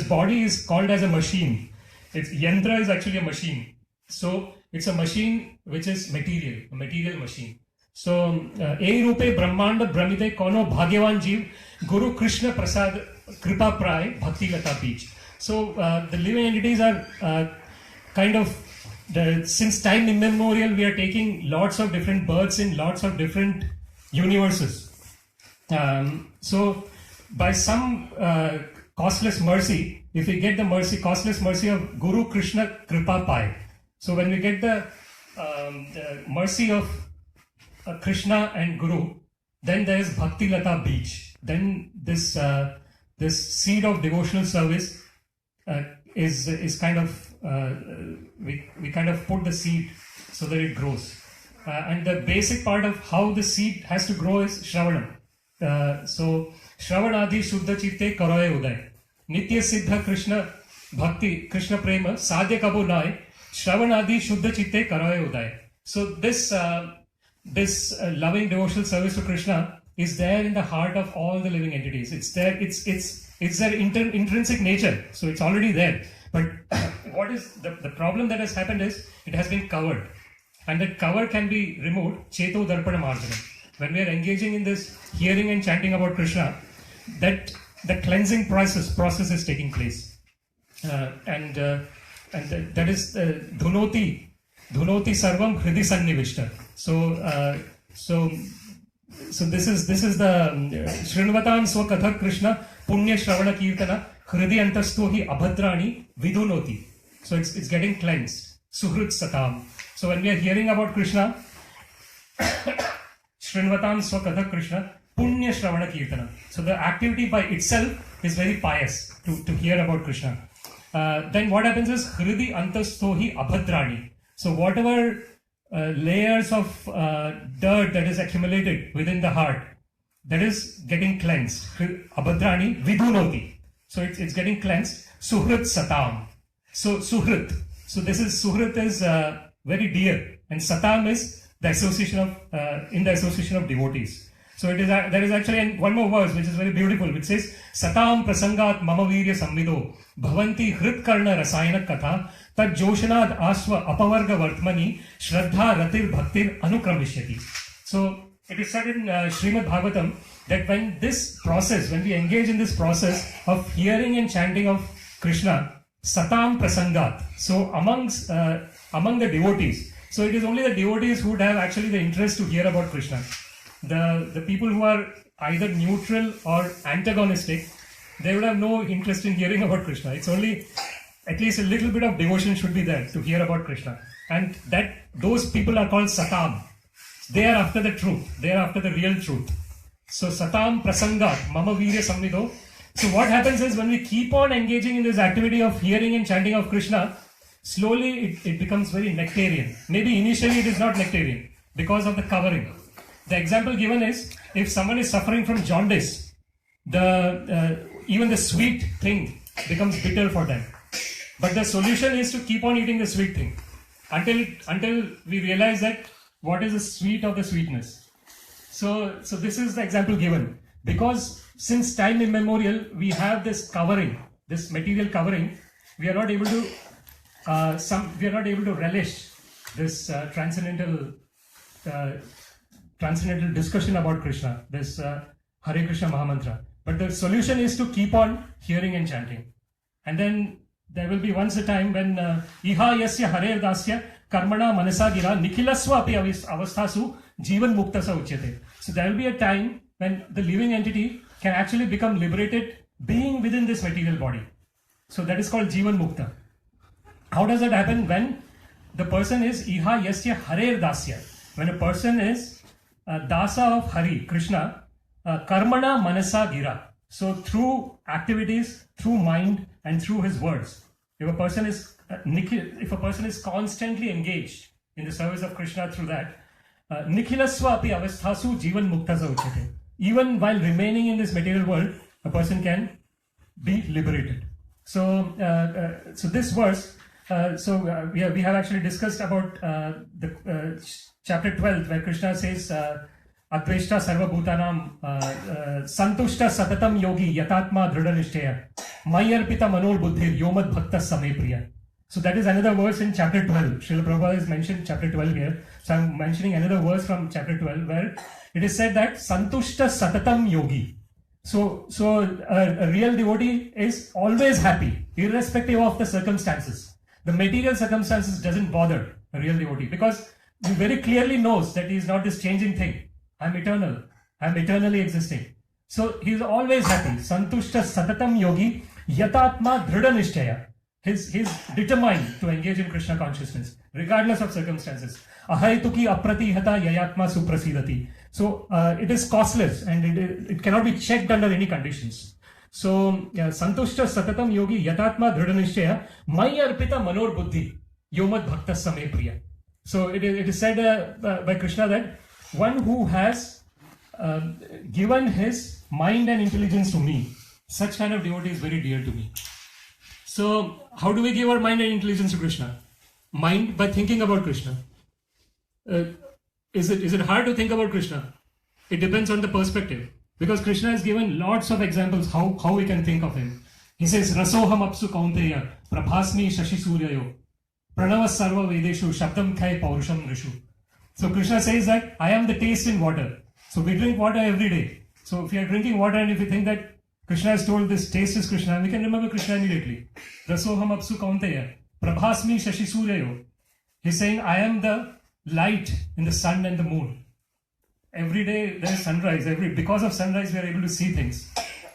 body is called as a machine. Yantra is actually a machine. So it's a machine which is material, a material machine. So e rupe brahmanda brahmite kono bhagyavan jeev Guru Krishna Prasad Kripa Pray Bhakti Lata Beach. So the living entities are kind of, since time immemorial, we are taking lots of different births in lots of different universes. So by some costless mercy, if we get the costless mercy of Guru Krishna Kripa Pai, so when we get the mercy of Krishna and Guru, then there is Bhakti Lata Beach. Then this seed of devotional service is kind of, we kind of put the seed so that it grows. And the basic part of how the seed has to grow is Shravanam. So Shravanadi Shuddha Chitte Karoye Uday. Nitya Siddha Krishna Bhakti Krishna Prema Sadhya Kabo Nai Shravanadi Shuddha Chitte Karoye Uday. So this loving devotional service to Krishna is there in the heart of all the living entities. It's there. It's their intrinsic nature. So it's already there. But what is the problem that has happened is it has been covered, and that cover can be removed. Cheto Darpana Marjana. When we are engaging in this hearing and chanting about Krishna, that the cleansing process is taking place, and that is dhunoti sarvam hridi sannivishta. So this is the Srinvatan Swakatha Krishna Punya Shravana Kirtana Hridi Antastu hi Abhadrani Vidunoti. So it's getting cleansed. Suhrit Satam. So when we are hearing about Krishna, Shrinvatam Swakatha Krishna, Punya Shravana Kirtana. So the activity by itself is very pious to hear about Krishna. Then what happens is Hridi Antastohi Abhadrani. So whatever layers of dirt that is accumulated within the heart, that is getting cleansed. Abhadrani Vidunoti. So it's getting cleansed. Suhrit Satam. So Suhrit. So this is Suhrit is very dear, and Satam is the association of in the association of devotees. So it is there is actually one more verse which is very beautiful, which says Satam prasangat mama virya samvido bhavanti hrit karna rasayana katha tad joshanad asva apavarga vartmani shraddha ratir bhaktir anukramishyati. So it is said in Srimad Bhagavatam that when we engage in this process of hearing and chanting of Krishna, Satam prasangat. So among the devotees, so it is only the devotees who would have actually the interest to hear about Krishna. The people who are either neutral or antagonistic, they would have no interest in hearing about Krishna. It's only at least a little bit of devotion should be there to hear about Krishna. And those people are called Satam. They are after the truth. They are after the real truth. So Satam prasangat, mama virya samvido. So what happens is when we keep on engaging in this activity of hearing and chanting of Krishna, slowly it becomes very nectarian. Maybe initially it is not nectarian because of the covering. The example given is if someone is suffering from jaundice, even the sweet thing becomes bitter for them. But the solution is to keep on eating the sweet thing until we realize that what is the sweet of the sweetness. So this is the example given. Because since time immemorial, we have this covering, this material covering, we are not able to relish this transcendental discussion about Krishna, this Hare Krishna Mahamantra. But the solution is to keep on hearing and chanting. And then there will be once a time when Iha Yasya Hare Dasya Karmana Manasa Gira Nikhilaswa Api Avasthasu Jivan Muktasa Uchyate. So there will be a time when the living entity can actually become liberated being within this material body. So that is called Jivan Mukta. How does that happen? When the person is Iha Yasya Hare Dasya. When a person is Dasa of Hari, Krishna, Karmana Manasa Gira. So through activities, through mind and through his words. If a person is constantly engaged in the service of Krishna through that, Nikhilaswa api avasthasu jivan muktasa uchyate. Even while remaining in this material world, a person can be liberated. So this verse, we have actually discussed about the chapter 12, where Krishna says, Adveshta sarva bhutanam santushta satatam yogi yatatma dhrida nishtaya mayarpita manol buddhir yomad bhakta same priya. So that is another verse in chapter 12. Srila Prabhupada has mentioned chapter 12 here. So I'm mentioning another verse from chapter 12 where it is said that Santushta Satatam Yogi. So a real devotee is always happy, irrespective of the circumstances. The material circumstances doesn't bother a real devotee because he very clearly knows that he is not this changing thing. I'm eternal. I'm eternally existing. So he is always happy. Santushta Satatam Yogi Yatatma Dhrida Nishtaya. He's determined to engage in Krishna consciousness, regardless of circumstances. Ahaituki apratihata yayatma suprasidati. So it is costless and it cannot be checked under any conditions. So santushta satatam yogi yatatma dhridanishya mai arpita manor buddhi yomad bhakta same priya. So it is said by Krishna that one who has given his mind and intelligence to me, such kind of devotee is very dear to me. So how do we give our mind and intelligence to Krishna? Mind by thinking about Krishna. Is it hard to think about Krishna? It depends on the perspective. Because Krishna has given lots of examples how we can think of him. He says, Rasoham apsu kaunteya, prabhasmi shashi suryayo, pranavas sarva vedeshu, shabdam khai paurusham rishu. So Krishna says that I am the taste in water. So we drink water every day. So if you are drinking water and if you think that Krishna has told this taste is Krishna, we can remember Krishna immediately. Rasoham apsu kaunteya, prabhasmi shashi suryayo. He's saying I am the light in the sun and the moon. Every day there is sunrise. Because of sunrise we are able to see things.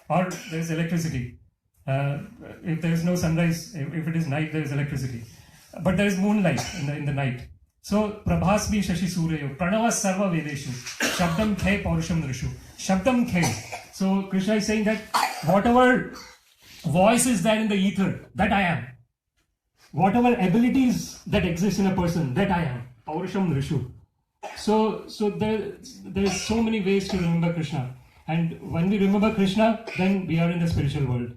Or there is electricity. If there is no sunrise, if it is night, there is electricity. But there is moonlight in the night. So, Prabhasmi Shashi Suryo, Pranava Sarva Vedeshu, Shabdam Khe Paurusham Nrishu. Shabdam Khe. So, Krishna is saying that whatever voice is there in the ether, that I am. Whatever abilities that exist in a person, that I am. Paurusham Nrishu. So there's so many ways to remember Krishna. And when we remember Krishna, then we are in the spiritual world.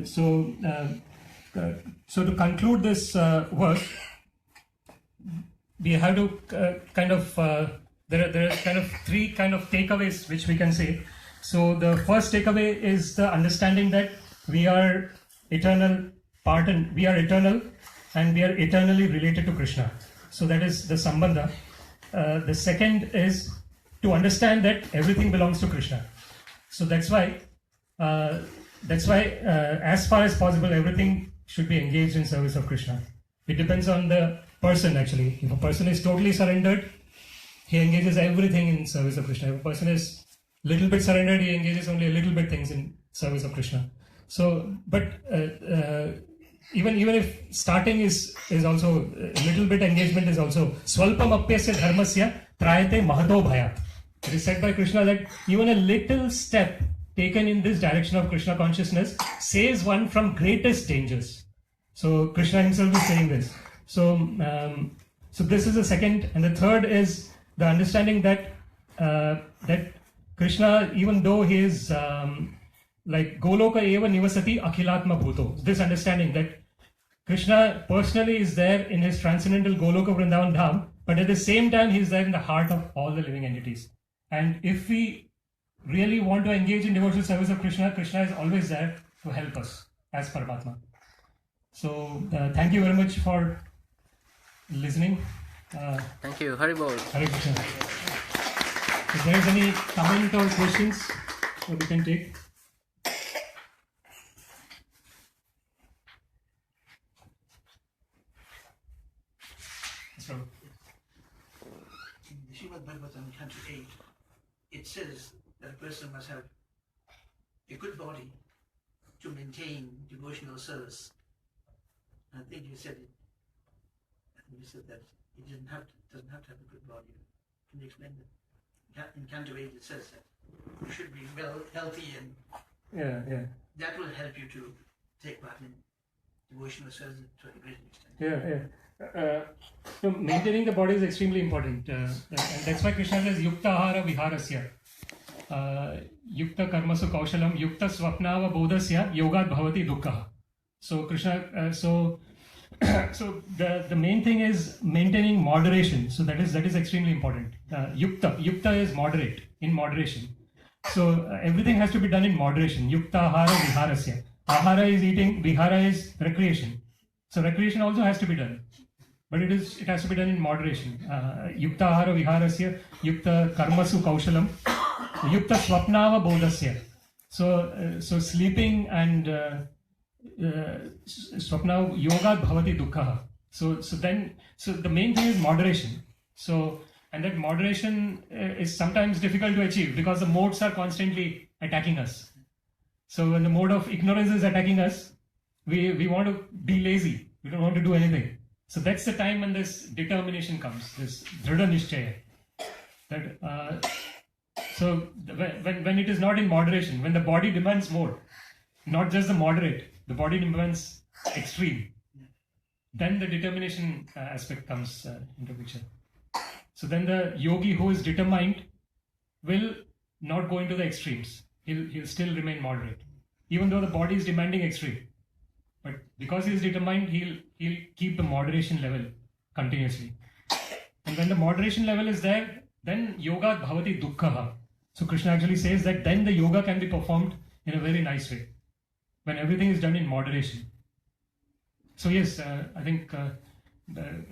So to conclude this work, we have to there are kind of three kind of takeaways which we can say. So the first takeaway is the understanding that we are eternal and we are eternally related to Krishna. So that is the Sambandha. The second is to understand that everything belongs to Krishna. So that's why as far as possible, everything should be engaged in service of Krishna. It depends on the person actually. If a person is totally surrendered, he engages everything in service of Krishna. If a person is little bit surrendered, he engages only a little bit things in service of Krishna. So, but even if starting is also a little bit engagement is also swalpam apyasya dharmasya trayate mahato bhayat. It is said by Krishna that even a little step taken in this direction of Krishna consciousness saves one from greatest dangers. So Krishna himself is saying this. So this is the second, and the third is the understanding that that Krishna, even though he is like Goloka eva nivasati akhilatma bhuto, this understanding that Krishna personally is there in his transcendental Goloka Vrindavan Dham, but at the same time he is there in the heart of all the living entities. And if we really want to engage in devotional service of Krishna, Krishna is always there to help us as Paramatma. So thank you very much for listening. Thank you. Haribol. Hare Krishna. If there is any comment or questions, we can take. In the Srimad Bhagavatam, Canto 8, it says that a person must have a good body to maintain devotional service. I think you said it. I think you said that it doesn't have to have a good body. Can you explain that? In Canto 8, it says that you should be healthy, and that will help you to take part in devotional service to a great extent. So maintaining the body is extremely important, and that's why Krishna says Yukta Ahara Viharasya, Yukta Karmasu Kaushalam, Yukta Swapnava Bodhasya, Yogat Bhavati Dukkha. So Krishna, so the main thing is maintaining moderation. So that is extremely important. Yukta is moderate, in moderation. So everything has to be done in moderation. Yukta Ahara Viharasya. Ahara is eating, Vihara is recreation. So recreation also has to be done. But it has to be done in moderation. Yukta ahara viharasya, yukta karmasu kaushalam, yukta swapnava bodhasya. So sleeping and swapna yoga bhavati dukkha. So the main thing is moderation. And that moderation is sometimes difficult to achieve because the modes are constantly attacking us. So when the mode of ignorance is attacking us, we want to be lazy. We don't want to do anything. So that's the time when this determination comes, this dhrida nishchaya. So when it is not in moderation, when the body demands more, not just the moderate, the body demands extreme, then the determination aspect comes into picture. So then the yogi who is determined will not go into the extremes. He'll still remain moderate, even though the body is demanding extreme. But because he is determined, he'll keep the moderation level continuously. And when the moderation level is there, then yoga bhavati dukkha. So Krishna actually says that then the yoga can be performed in a very nice way, when everything is done in moderation. So yes, I think the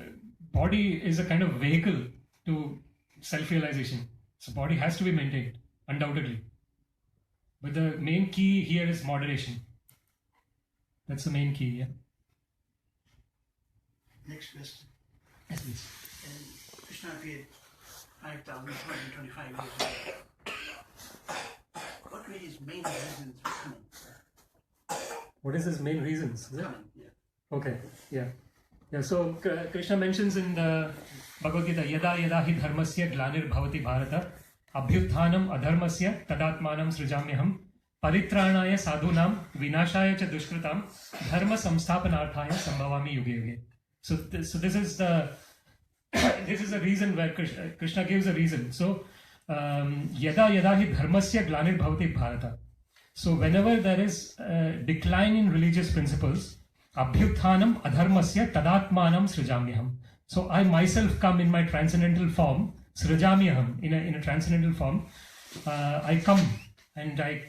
body is a kind of vehicle to self-realization. So body has to be maintained, undoubtedly. But the main key here is moderation. That's the main key, yeah. Next question. Yes, please. Krishna appeared 5,225 years ago. What were his main reasons for coming? What is his main reasons? Is it? Yeah. Okay, yeah. Yeah, so Krishna mentions in the Bhagavad Gita, Yada yada hi dharmasya glanir bhavati bharata abhyutthanam adharmasya tadatmanam srijamyaham paritranaya sadhunam vinashaya cha dushkritam dharma samsthapanarthaya sambhavami yuge yuge. So this is the this is a reason where Krishna gives a reason. So yada yada hi dharmasya glanir bhavati bharata. So whenever there is a decline in religious principles, abhyutthanam adharmasya tadatmanam srijamyaham. So I myself come in my transcendental form, srijamyaham, in a transcendental form. I come and I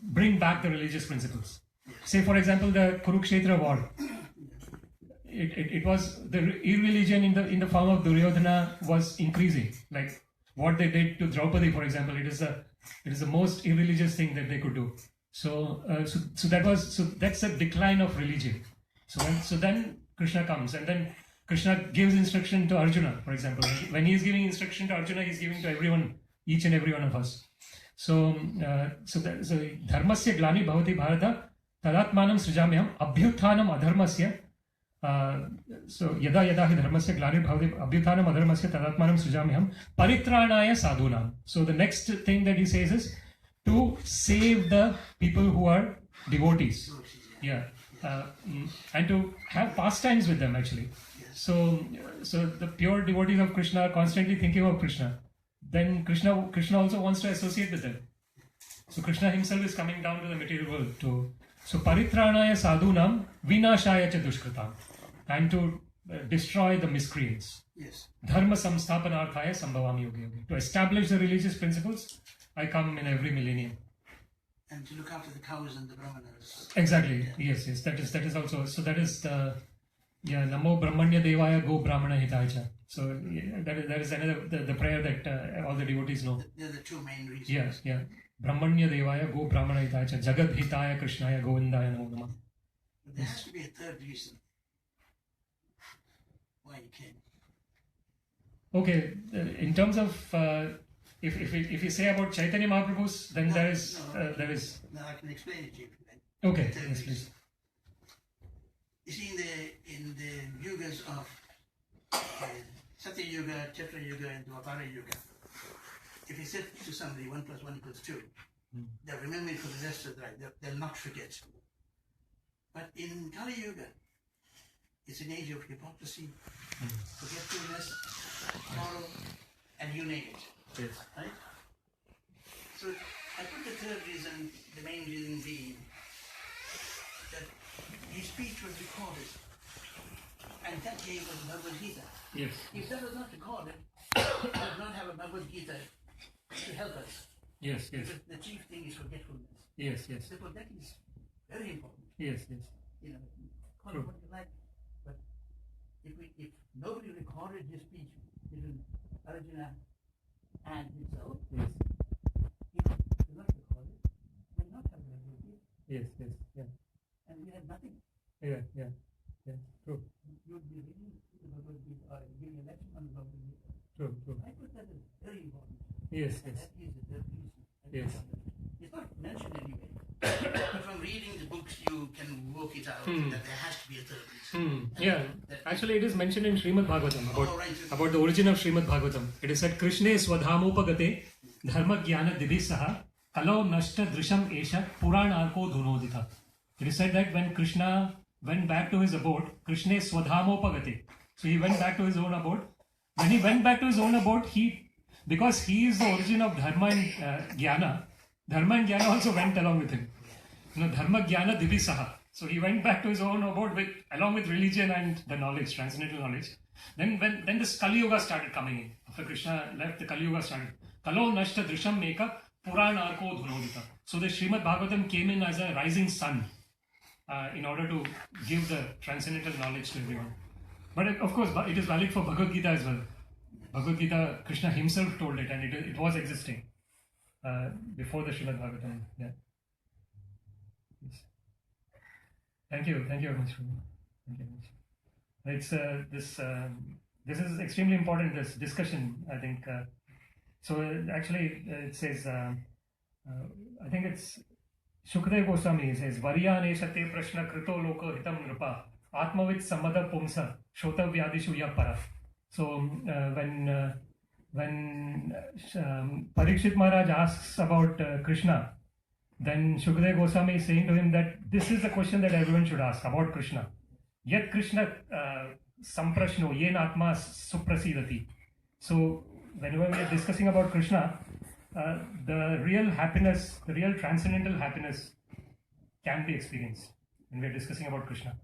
bring back the religious principles. Say for example the Kurukshetra war. It was the irreligion in the form of Duryodhana was increasing. Like what they did to Draupadi, for example, it is the most irreligious thing that they could do. So that's a decline of religion. So then Krishna comes, and then Krishna gives instruction to Arjuna, for example. When he is giving instruction to Arjuna, he is giving to everyone, each and every one of us. So dharmasya glani bhavati bharata tadatmanam srijamyaham abhyutthanam adharmasya. So yada yada hi dharmasya glani bhavati abhyutthanam adharmasya tadatmanam srijamyaham paritranaya sadhunam. So the next thing that he says is to save the people who are devotees. Yeah. And to have pastimes with them actually. So the pure devotees of Krishna are constantly thinking of Krishna. Then Krishna also wants to associate with them. So Krishna himself is coming down to the material world to so paritranaya sadhunam vinashaya cha dushkritam, and to destroy the miscreants. Yes. Dharma samsthapanarthaya sambhavami yuge yuge. To establish the religious principles, I come in every millennium. And to look after the cows and the brahmanas. Exactly. Yeah. Yes. That is also. So that is the Namo Brahmanya Devaya Go Brahmana Hitaya. So that is another the prayer that all the devotees know. They're the two main reasons. Yes. Yeah. Brahmanya Devaya Go Brahmana Hitaya. Jagad Hitaya Krishnaya Govindaya Namo Namah. But there has to be a third reason why you came. Okay. In terms of if you say about Chaitanya Mahaprabhu's, then there is. No, I can explain it to you. Okay. Yes, please. You see, in the yugas of Satya Yuga, Chitra Yuga, and Dwapara Yuga, if you say to somebody 1 + 1 = 2, they'll remember it for the rest of their life. They'll not forget. But in Kali Yuga, it's an age of hypocrisy, forgetfulness, sorrow, and you name it. Yes. Right? So I put the third reason, the main reason being that his speech was recorded, and that gave us Bhagavad Gita. Yes. If that was not recorded, we would not have a Bhagavad Gita to help us. Yes. Because the chief thing is forgetfulness. Yes. Therefore, that is very important. Yes. You know, call it what you like. But if nobody recorded his speech between Arjuna and himself, Yes. if it was not recorded, we would not have a Bhagavad Gita. Yes. Yeah. And we had nothing. Yeah. True. You would be reading the Bhagavad Gita or giving a lecture on the Bhagavad Gita. True. I put that as very important. Yes. And that is the third reason. Yes. It's not mentioned anyway. But from reading the books, you can work it out that there has to be a third reason. Yeah. Actually, it is mentioned in Srimad Bhagavatam about the origin of Srimad Bhagavatam. It is said, Krishne swadhamopagate dharma jnana didhisaha kalau nashta drisham esha puran arko dhunodita. It is said that when Krishna went back to his abode, Krishne swadhamopagate. So he went back to his own abode. When he went back to his own abode, because he is the origin of dharma and jnana, dharma and jnana also went along with him. Dharma jnana didhisaha. So he went back to his own abode along with religion and the knowledge, transcendental knowledge. Then this Kali Yuga started coming in. After Krishna left, the Kali Yuga started. Kalo nashta drisham meka puran arko dhunodita. So the Srimad Bhagavatam came in as a rising sun in order to give the transcendental knowledge to everyone. But of course, it is valid for Bhagavad Gita as well. Bhagavad Gita, Krishna himself told it, and it was existing before the Srimad Bhagavatam. Yeah. Yes. Thank you very much. Thank you very much. It's this is extremely important. This discussion, I think. So actually, it says I think it's Shukdev Goswami says, Varyane Shate Prashna Krito Loko Hitam Nrupa Atmavit Samada Pumsa Shota Vyadishu Yapara. So when Parikshit Maharaj asks about Krishna, then Shukdev Goswami is saying to him that this is the question that everyone should ask about Krishna. Yat Krishna samprashno yen atma suprasidati. So whenever we are discussing about Krishna, the real happiness, the real transcendental happiness can be experienced when we are discussing about Krishna.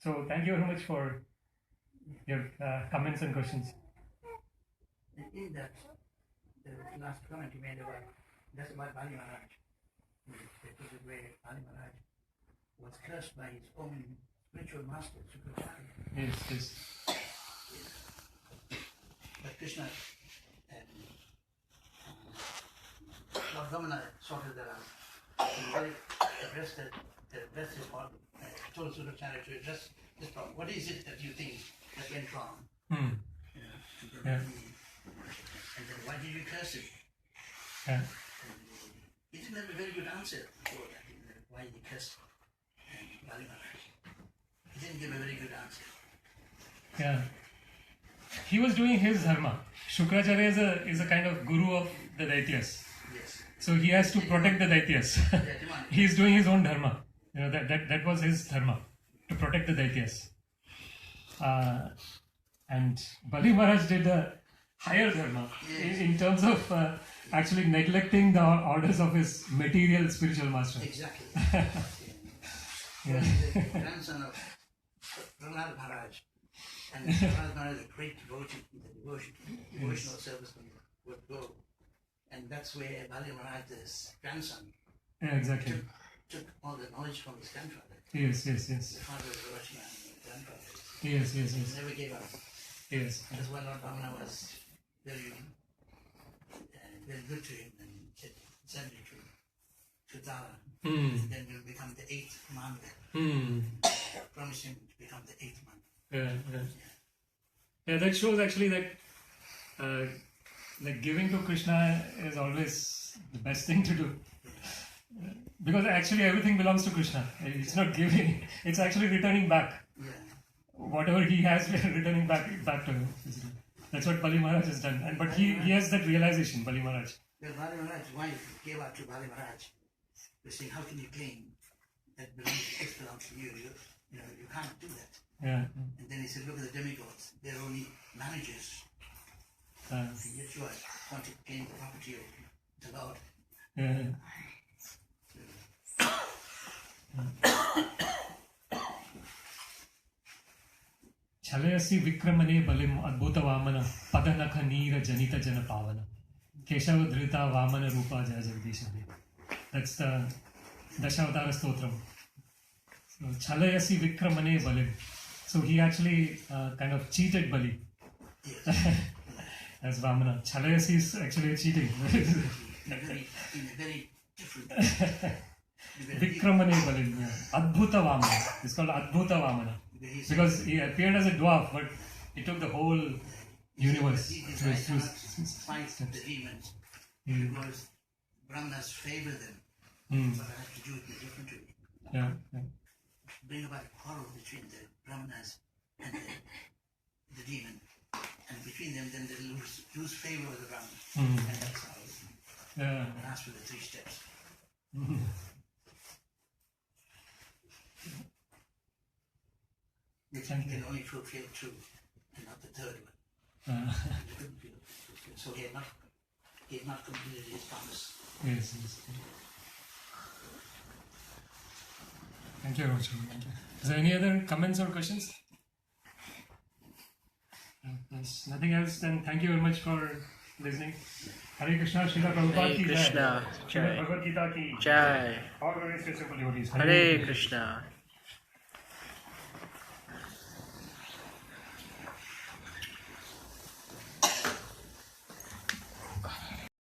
So thank you very much for your comments and questions. In that, the last comment you made about, that's about Bali Maharaj. That is where Bali Maharaj was cursed by his own spiritual master, Shukracharya. Yes. But Krishna and Lord Ramana sorted that out. He addressed his problem, told Shukracharya to address this problem. What is it that you think that went wrong? Yeah. And then why did you curse him? Yeah. He didn't have a very good answer for that. Why he cursed Bali Maharaj. He didn't give a very good answer. Yeah. He was doing his dharma. Shukracharya is a kind of guru of the Daityas. Yes. So he has to protect the Daityas. He is doing his own dharma. That was his dharma, to protect the Daityas. And Bali Maharaj did a higher dharma in terms of actually neglecting the orders of his material spiritual master. Exactly. He was the grandson of Prahlad Maharaj. And Prahlad Maharaj is a great devotee in the devotional service would go. And that's where Bali Maharaj's grandson Exactly. took all the knowledge from his grandfather. Yes. The father of Rashna and the grandfather. Yes. He never gave up. Yes. That's why Lord Ramana was very good to him and sent him to Dala. And then will become the 8th commandment. Promised him to become the 8th man. Yeah, that shows actually that like giving to Krishna is always the best thing to do. Because actually everything belongs to Krishna. It's not giving, it's actually returning back. Yeah. Whatever he has, we are returning back to him. That's what Bali Maharaj has done. But he has that realization, Bali Maharaj. Well, Bali Maharaj's wife gave out to Bali Maharaj. They saying, how can you claim that this belongs to you? You can't do that. Yeah. And then he said, look at the demigods. They're only managers. And yet you want to claim the property of the Lord. Yeah. Chalayasi Vikramane Balim Adbhuta Vamana Padanakha Neera Janita Jana Pavana Keshava Dhrita Vamana Rupa Jaya Jagdisha. That's the Dashavatara Stotram. So, Chalayasi Vikramane Balim. So he actually kind of cheated Bali. Yes. As Vamana. Chalayasi is actually cheating. in a very different Vikramane Balim. Yeah. Adbhuta Vamana. It's called Adbhuta Vamana. Because he appeared as a dwarf, but he took the whole universe. He decided not to fight the demons because Brahmanas favor them. But I have to do it in a different way. Yeah. Bring about a quarrel between the Brahmanas and the demon. And between them, then they lose favor with the Brahman. And that's how it ask for the 3 steps. Which can only fulfill 2 and not the 3rd one. He couldn't fulfill. So he had not completed his promise. Yes. Thank you, Roger. Is there any other comments or questions? There's nothing else, then thank you very much for listening. Hare Krishna, Srila Prabhupada ki jai. Krishna, Srimad Bhagavad Gita ki Jai. All glories to Simple devotees. Hare Krishna.